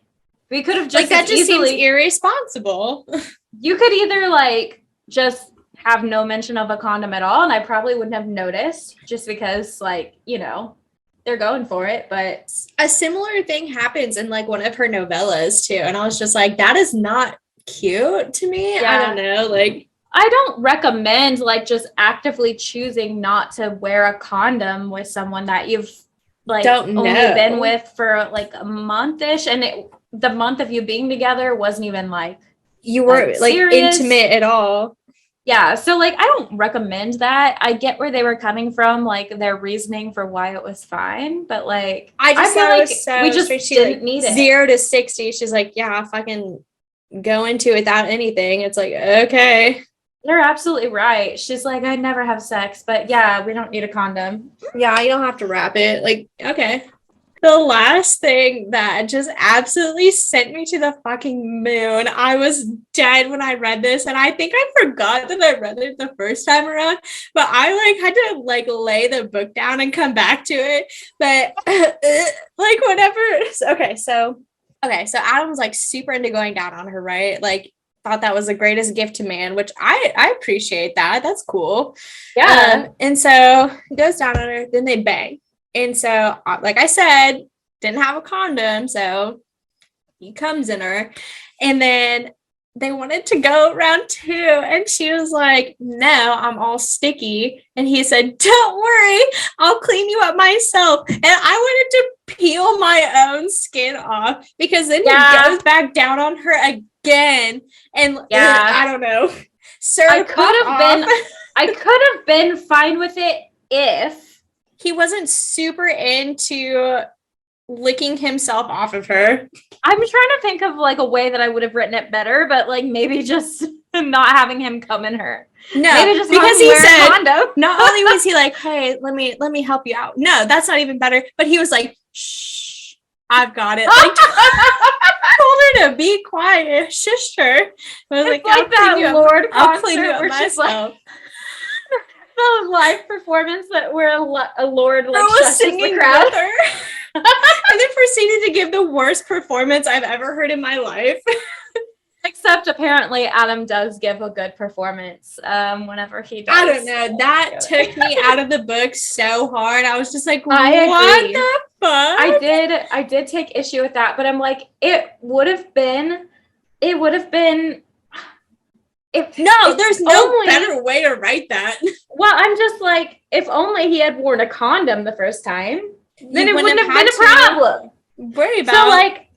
We could have just like that just seems irresponsible. You could either like just have no mention of a condom at all, and I probably wouldn't have noticed just because like, you know, they're going for it. But a similar thing happens in like one of her novellas too, and I was just like, that is not cute to me. Yeah. I don't know, like I don't recommend like just actively choosing not to wear a condom with someone that you've like only been with for like a month-ish, and the month of you being together wasn't even like you were like intimate at all. Yeah, so like I don't recommend that. I get where they were coming from, like their reasoning for why it was fine, but like I feel like we just didn't need it. 0 to 60. She's like, yeah, fucking go into it without anything. It's like, okay. You're absolutely right. She's like, I'd never have sex, but yeah, we don't need a condom. Yeah, you don't have to wrap it. Like, okay. The last thing that just absolutely sent me to the fucking moon. I was dead when I read this, and I think I forgot that I read it the first time around, but I like had to like lay the book down and come back to it. But like whatever. Okay, so Adam was like super into going down on her, right? Like thought that was the greatest gift to man, which I appreciate that. That's cool. Yeah. And so he goes down on her, then they bang. And so, like I said, didn't have a condom, so he comes in her. And then they wanted to go round 2, and she was like, no, I'm all sticky. And he said, don't worry, I'll clean you up myself. And I wanted to peel my own skin off, because then he goes back down on her again. And I don't know. Sir, I could have been fine with it if he wasn't super into licking himself off of her. I'm trying to think of like a way that I would have written it better, but like maybe just not having him come in her. No, maybe just because he said, not only was he like, hey, let me help you out. No, that's not even better. But he was like, shh, I've got it. Like, told her to be quiet, shushed her. I was It's like that Lord I'll clean concert you up where she's like myself. the live performance that where a Lord like was shushes singing the crowd. with her. And then proceeded to give the worst performance I've ever heard in my life. Except apparently Adam does give a good performance whenever he does. I don't know. That took me out of the book so hard. I was just like, what I agree. the fuck? I did take issue with that, but I'm like, it would have been no, there's no better way to write that. Well, I'm just like, if only he had worn a condom the first time, then it wouldn't have been a problem. Worry about. So like,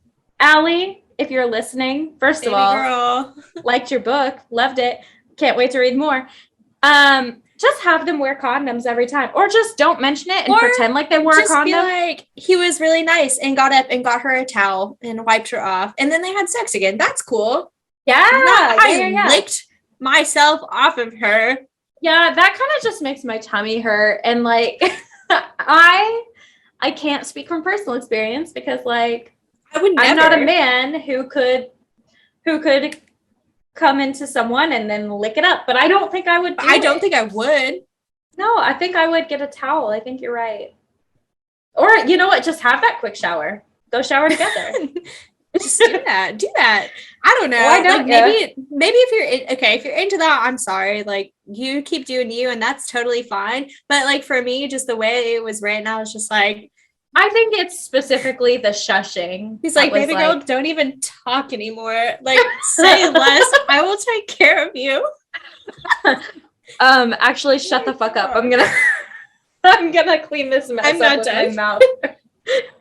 Ali, if you're listening, first of all, girl. liked your book, loved it, can't wait to read more. Just have them wear condoms every time, or just don't mention it and pretend like they wore a condom. Just be like, he was really nice and got up and got her a towel and wiped her off, and then they had sex again. That's cool. Yeah, I licked myself off of her. Yeah, that kind of just makes my tummy hurt, and like, I can't speak from personal experience because like, I'm not a man who could come into someone and then lick it up, but I don't think I would. I don't think I would. No, I think I would get a towel. I think you're right. Or you know what? Just have that quick shower. Go shower together. Just do that. I don't know. Why don't maybe if you're into that, I'm sorry. Like, you keep doing you, and that's totally fine. But like, for me, just the way it was written, I was just like, I think it's specifically the shushing. He's like, baby girl, don't even talk anymore. Like, say less. I will take care of you. Actually, shut the fuck up. I'm gonna clean this mess up with my mouth.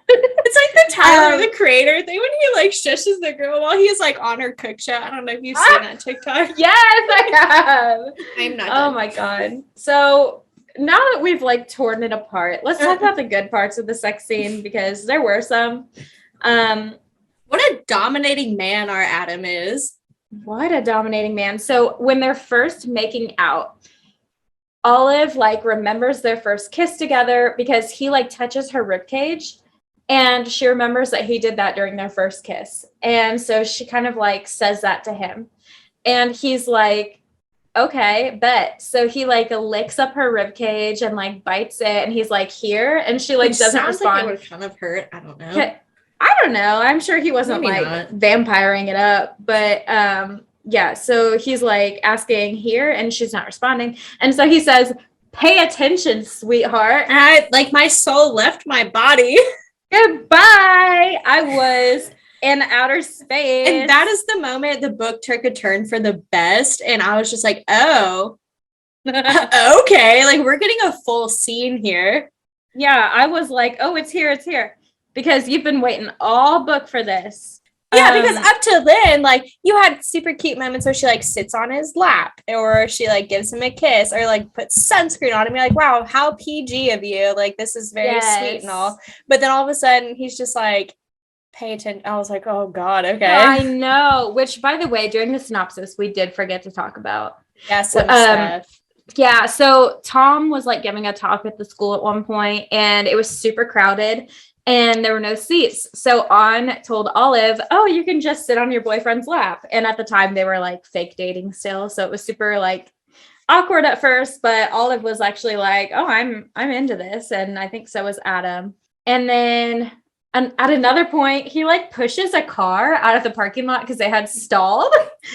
It's like the Tyler, the Creator thing when he like shushes the girl while he's like on her cook show. I don't know if you've seen that TikTok. Yes, I have. I'm not. Oh my god. So now that we've like torn it apart, let's talk about the good parts of the sex scene because there were some. What a dominating man our Adam is. What a dominating man. So when they're first making out, Olive like remembers their first kiss together because he like touches her ribcage and she remembers that he did that during their first kiss. And so she kind of like says that to him. And he's like, okay, bet. So he like licks up her ribcage and like bites it and he's like, here. And she like doesn't respond. Like it would kind of hurt. I don't know. I don't know. I'm sure he wasn't vampiring it up, but yeah. So he's like asking here and she's not responding. And so he says, pay attention, sweetheart. Like my soul left my body. Goodbye. I was in outer space. And that is the moment the book took a turn for the best. And I was just like, oh, okay. Like we're getting a full scene here. Yeah. I was like, oh, it's here. It's here. Because you've been waiting all book for this. Yeah, because up to then, like, you had super cute moments where she, like, sits on his lap, or she, like, gives him a kiss, or, like, puts sunscreen on him. You're like, wow, how PG of you. Like, this is very sweet and all. But then all of a sudden, he's just like, pay attention. I was like, oh, God, okay. I know. Which, by the way, during the synopsis, we did forget to talk about. Yeah, some stuff. Yeah, so Tom was, like, giving a talk at the school at one point, and it was super crowded. And there were no seats. So On told Olive, oh, you can just sit on your boyfriend's lap. And at the time they were like fake dating still. So it was super like awkward at first, but Olive was actually like, oh, I'm into this. And I think so was Adam. And then at another point, he like pushes a car out of the parking lot because they had stalled.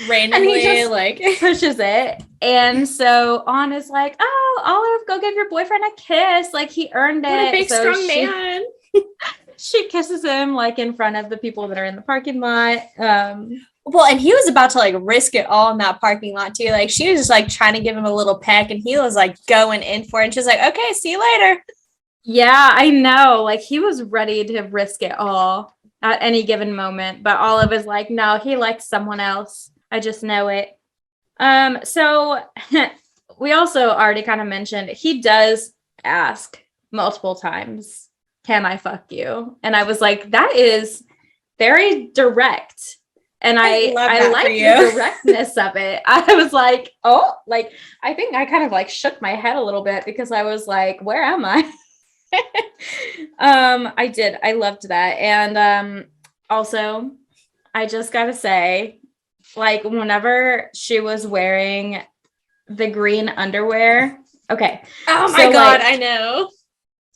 Randomly, and he just like pushes it. And so On is like, oh, Olive, go give your boyfriend a kiss. Like he earned it. What a big, strong man. She kisses him like in front of the people that are in the parking lot. Well, and he was about to like risk it all in that parking lot too. Like she was just like trying to give him a little peck and he was like going in for it. And she's like, okay, see you later. Yeah, I know. Like he was ready to risk it all at any given moment. But Olive is like, no, he likes someone else. I just know it. So we also already kind of mentioned he does ask multiple times, can I fuck you? And I was like, that is very direct. And I like the directness of it. I was like, oh, like, I think I kind of like shook my head a little bit because I was like, where am I? I did. I loved that. And also, I just gotta say, like, whenever she was wearing the green underwear. Okay. Oh my God, I know.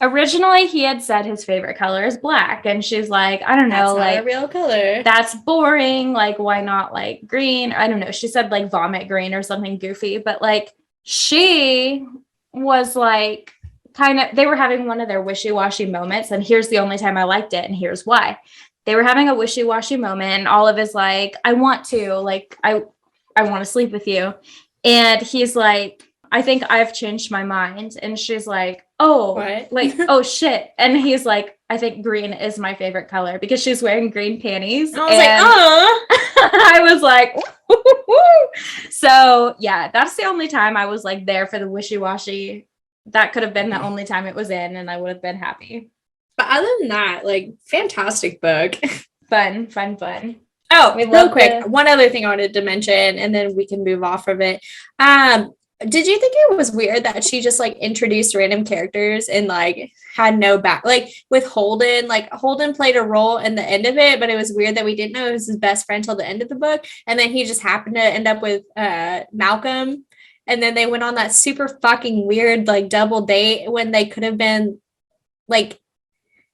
Originally, he had said his favorite color is black, and she's like, I don't know, That's not a real color. that's boring. Like, why not like green? I don't know. She said like vomit green or something goofy, but like she was like they were having one of their wishy-washy moments, and here's the only time I liked it, and here's why. They were having a wishy-washy moment, and Olive is like, I want to, like, I want to sleep with you. And he's like, I think I've changed my mind. And she's like, oh, What? like, oh shit. And he's like, I think green is my favorite color because she's wearing green panties. And I was like, oh. I was like, woo-hoo-hoo. So yeah, that's the only time I was like there for the wishy-washy. That could have been the only time it was in, and I would have been happy. But other than that, like, fantastic book. Fun. Oh, real quick, one other thing I wanted to mention, and then we can move off of it. Did you think it was weird that she just like introduced random characters and like had no back, like with Holden? Like Holden played a role in the end of it, but it was weird that we didn't know it was his best friend till the end of the book, and then he just happened to end up with Malcolm, and then they went on that super fucking weird like double date when they could have been like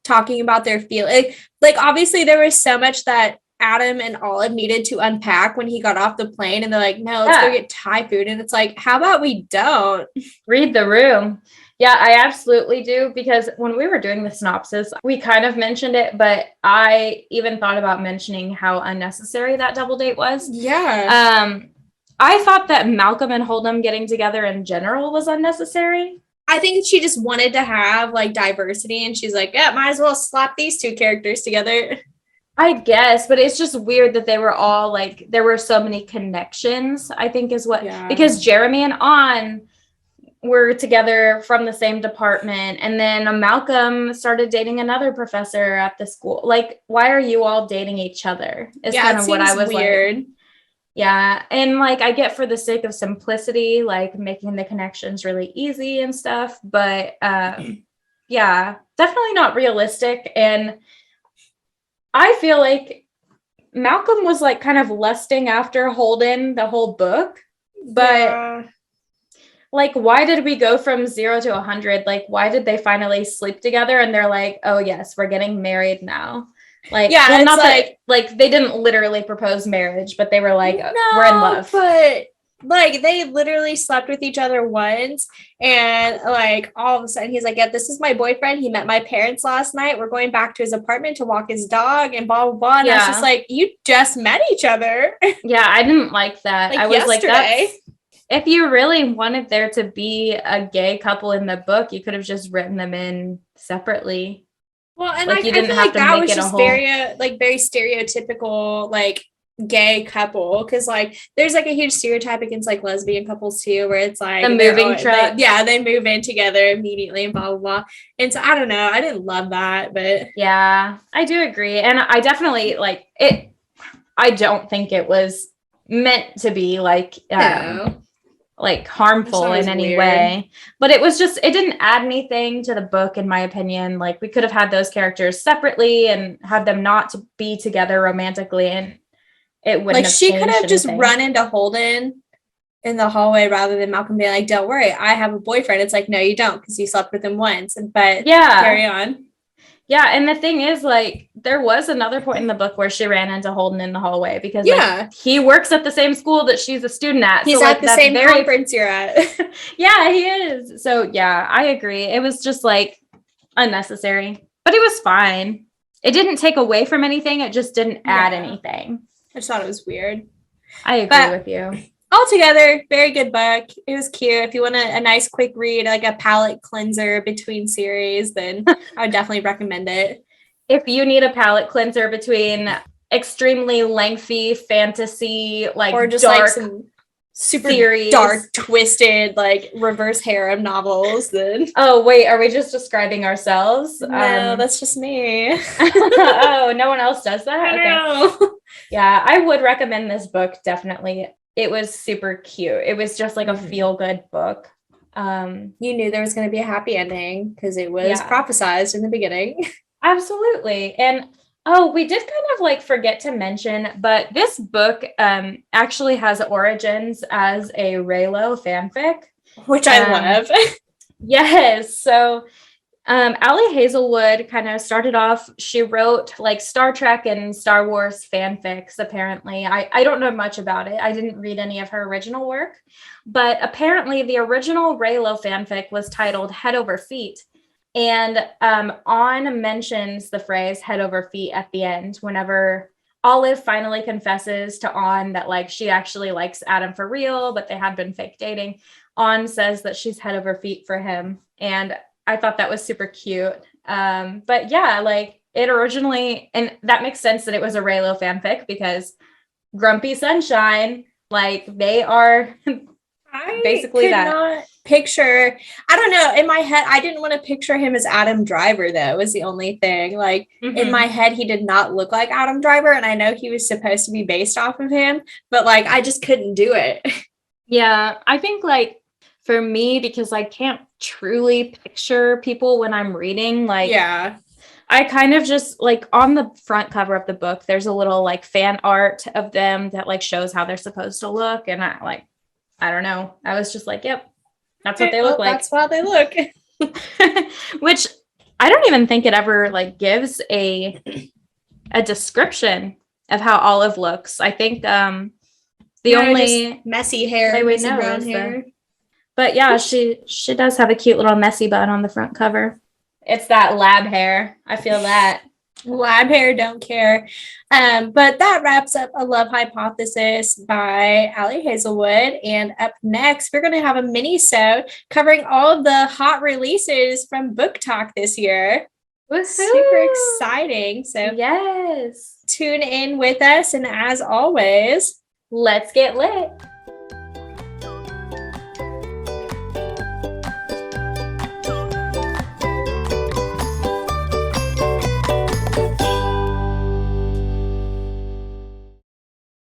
talking about their feelings. Like obviously there was so much that Adam and Olive needed to unpack when he got off the plane, and they're like, no, let's go get Thai food. And it's like, how about we don't read the room? Yeah, I absolutely do, because when we were doing the synopsis, we kind of mentioned it, but I even thought about mentioning how unnecessary that double date was. Yeah. I thought that Malcolm and Holden getting together in general was unnecessary. I think she just wanted to have like diversity, and she's like, yeah, might as well slap these two characters together. I guess, but it's just weird that they were all like, there were so many connections, I think is what, because Jeremy and An were together from the same department. And then Malcolm started dating another professor at the school. Like, why are you all dating each other? Is kind of what I was weird. Like. Yeah. And like, I get for the sake of simplicity, like making the connections really easy and stuff, but yeah, definitely not realistic. And I feel like Malcolm was like kind of lusting after Holden the whole book, but like, why did we go from 0 to 100? Like, why did they finally sleep together? And they're like, oh yes, we're getting married now. Like, yeah, well, not like, like they didn't literally propose marriage, but they were like, no, we're in love. But like they literally slept with each other once, and like all of a sudden he's like, yeah, this is my boyfriend. He met my parents last night. We're going back to his apartment to walk his dog and blah blah blah. And I was just like, you just met each other. Yeah, I didn't like that. Like I was yesterday. Like, if you really wanted there to be a gay couple in the book, you could have just written them in separately. Well, and like, you didn't have like to that make was it just very stereotypical like gay couple, because like there's like a huge stereotype against like lesbian couples too, where it's like the moving truck. They move in together immediately and blah blah blah. And so I don't know, I didn't love that, but yeah, I do agree, and I definitely like it. I don't think it was meant to be like like harmful in any way, but it was just, it didn't add anything to the book in my opinion. Like we could have had those characters separately and had them not to be together romantically, and it wouldn't like have she could have anything. Just run into Holden in the hallway rather than Malcolm being like, don't worry, I have a boyfriend. It's like, no you don't, because you slept with him once. But yeah, carry on. Yeah, and the thing is, like, there was another point in the book where she ran into Holden in the hallway because like, he works at the same school that she's a student at. He's so, at the same conference you're at. Yeah, he is. So, yeah, I agree. It was just, like, unnecessary. But it was fine. It didn't take away from anything. It just didn't add anything. I just thought it was weird. I agree with you. Altogether, very good book. It was cute. If you want a nice quick read, like a palate cleanser between series, then I would definitely recommend it. If you need a palate cleanser between extremely lengthy fantasy, like, or just dark, like some super series, dark, twisted, like reverse harem novels, then oh wait, are we just describing ourselves? No, that's just me. Oh, no one else does that? I know. Yeah, I would recommend this book, definitely. It was super cute. It was just like a feel-good book. You knew there was going to be a happy ending because it was Yeah. prophesized in the beginning. Absolutely. And oh, we did kind of like forget to mention, but this book actually has origins as a Reylo fanfic. Which I Um, love. yes. So Ali Hazelwood kind of started off, she wrote like Star Trek and Star Wars fanfics, apparently. I don't know much about it. I didn't read any of her original work, but apparently the original Reylo fanfic was titled Head Over Feet. And On mentions the phrase head over feet at the end whenever Olive finally confesses to On that like she actually likes Adam for real, but they had been fake dating. On says that she's head over feet for him. And I thought that was super cute. But yeah, like it originally, and that makes sense that it was a Reylo fanfic because Grumpy Sunshine, like they are I basically could that. not picture, I don't know, in my head, I didn't want to picture him as Adam Driver, though, was the only thing. Like, in my Mm-hmm. head, he did not look like Adam Driver, and I know he was supposed to be based off of him, but like, I just couldn't do it. Yeah, I think like for me, because I can't truly picture people when I'm reading, like Yeah. I kind of just like on the front cover of the book, there's a little like fan art of them that like shows how they're supposed to look. And I don't know. I was just like, yep, that's what Okay, they look well, like. that's how they look. Which I don't even think it ever like gives a description of how Olive looks. I think the No, just only messy hair, way we messy know brown is the hair. but yeah, she does have a cute little messy bun on the front cover. It's that lab hair. I feel that. Lab hair, don't care. But that wraps up A Love Hypothesis by Ali Hazelwood. And up next, we're going to have a mini-sode covering all of the hot releases from Book Talk this year. Super Woohoo! exciting. So Yes. tune in with us. And as always, Let's get lit.